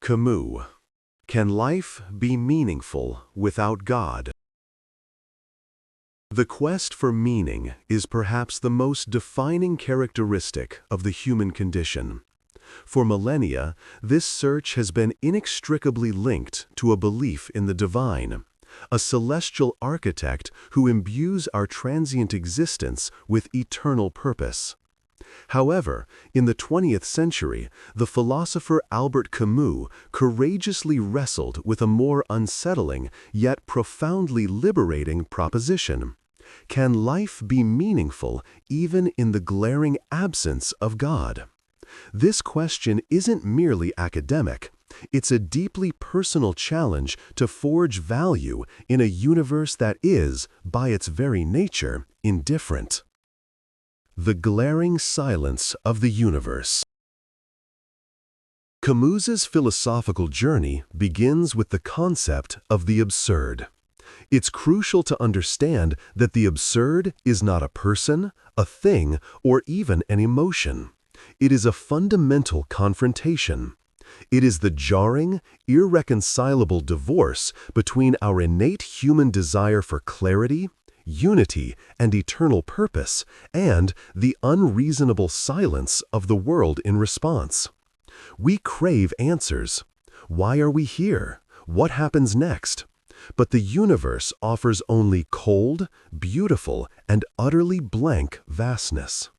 Camus. Can life be meaningful without God? The quest for meaning is perhaps the most defining characteristic of the human condition. For millennia, this search has been inextricably linked to a belief in the divine, a celestial architect who imbues our transient existence with eternal purpose. However, in the 20th century, the philosopher Albert Camus courageously wrestled with a more unsettling yet profoundly liberating proposition. Can life be meaningful even in the glaring absence of God? This question isn't merely academic. It's a deeply personal challenge to forge value in a universe that is, by its very nature, indifferent. The glaring silence of the universe. Camus's philosophical journey begins with the concept of the absurd. It's crucial to understand that the absurd is not a person, a thing, or even an emotion. It is a fundamental confrontation. It is the jarring, irreconcilable divorce between our innate human desire for clarity, unity, and eternal purpose, and the unreasonable silence of the world in response. We crave answers. Why are we here? What happens next? But the universe offers only cold, beautiful, and utterly blank vastness.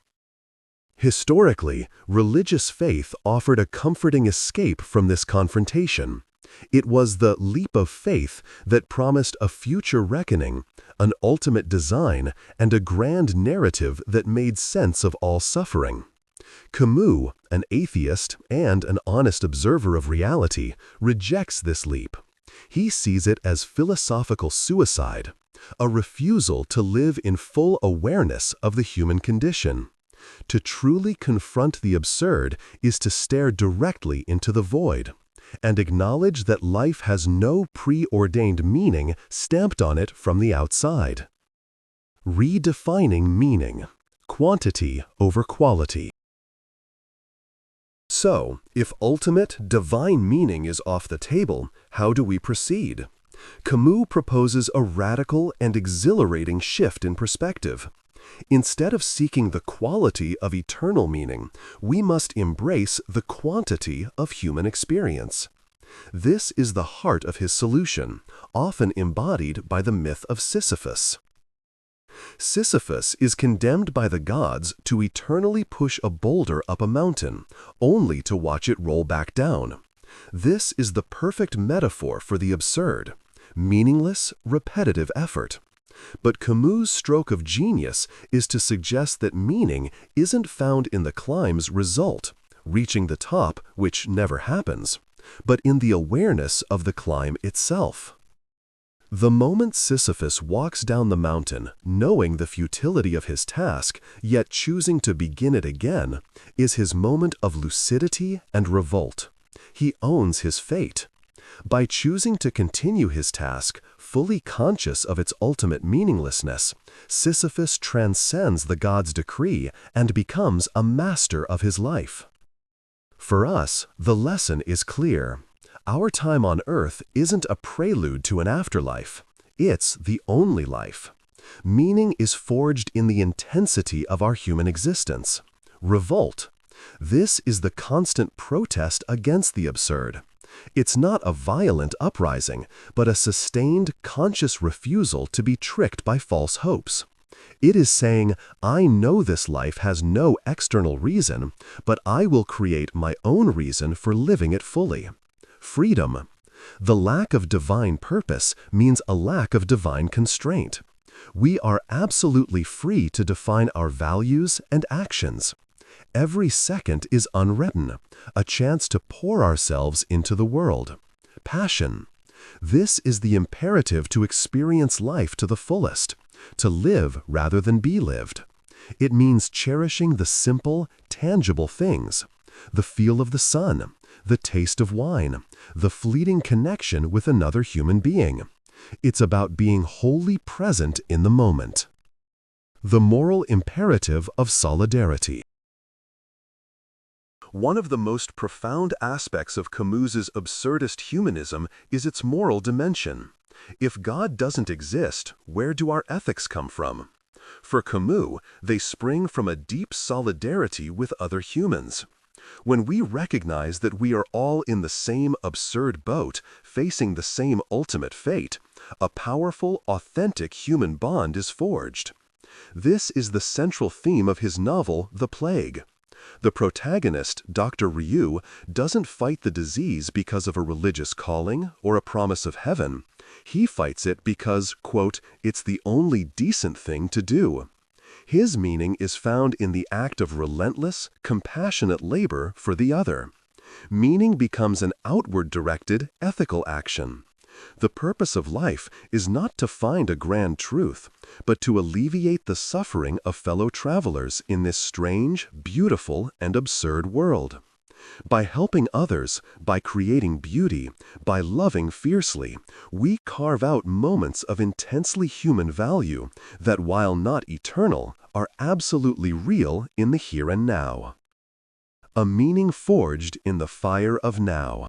Historically, religious faith offered a comforting escape from this confrontation. It was the leap of faith that promised a future reckoning, an ultimate design, and a grand narrative that made sense of all suffering. Camus, an atheist and an honest observer of reality, rejects this leap. He sees it as philosophical suicide, a refusal to live in full awareness of the human condition. To truly confront the absurd is to stare directly into the void, and acknowledge that life has no preordained meaning stamped on it from the outside. Redefining meaning, quantity over quality. So, if ultimate, divine meaning is off the table, how do we proceed? Camus proposes a radical and exhilarating shift in perspective. Instead of seeking the quality of eternal meaning, we must embrace the quantity of human experience. This is the heart of his solution, often embodied by the myth of Sisyphus. Sisyphus is condemned by the gods to eternally push a boulder up a mountain, only to watch it roll back down. This is the perfect metaphor for the absurd, meaningless, repetitive effort. But Camus' stroke of genius is to suggest that meaning isn't found in the climb's result, reaching the top, which never happens, but in the awareness of the climb itself. The moment Sisyphus walks down the mountain, knowing the futility of his task, yet choosing to begin it again, is his moment of lucidity and revolt. He owns his fate. By choosing to continue his task, fully conscious of its ultimate meaninglessness, Sisyphus transcends the god's decree and becomes a master of his life. For us, the lesson is clear. Our time on earth isn't a prelude to an afterlife. It's the only life. Meaning is forged in the intensity of our human existence. Revolt. This is the constant protest against the absurd. It's not a violent uprising, but a sustained, conscious refusal to be tricked by false hopes. It is saying, I know this life has no external reason, but I will create my own reason for living it fully. Freedom. The lack of divine purpose means a lack of divine constraint. We are absolutely free to define our values and actions. Every second is unwritten, a chance to pour ourselves into the world. Passion. This is the imperative to experience life to the fullest, to live rather than be lived. It means cherishing the simple, tangible things, the feel of the sun, the taste of wine, the fleeting connection with another human being. It's about being wholly present in the moment. The moral imperative of solidarity. One of the most profound aspects of Camus's absurdist humanism is its moral dimension. If God doesn't exist, where do our ethics come from? For Camus, they spring from a deep solidarity with other humans. When we recognize that we are all in the same absurd boat, facing the same ultimate fate, a powerful, authentic human bond is forged. This is the central theme of his novel, The Plague. The protagonist, Dr. Ryu, doesn't fight the disease because of a religious calling or a promise of heaven. He fights it because, quote, it's the only decent thing to do. His meaning is found in the act of relentless, compassionate labor for the other. Meaning becomes an outward-directed, ethical action. The purpose of life is not to find a grand truth, but to alleviate the suffering of fellow travelers in this strange, beautiful, and absurd world. By helping others, by creating beauty, by loving fiercely, we carve out moments of intensely human value that, while not eternal, are absolutely real in the here and now. A meaning forged in the fire of now.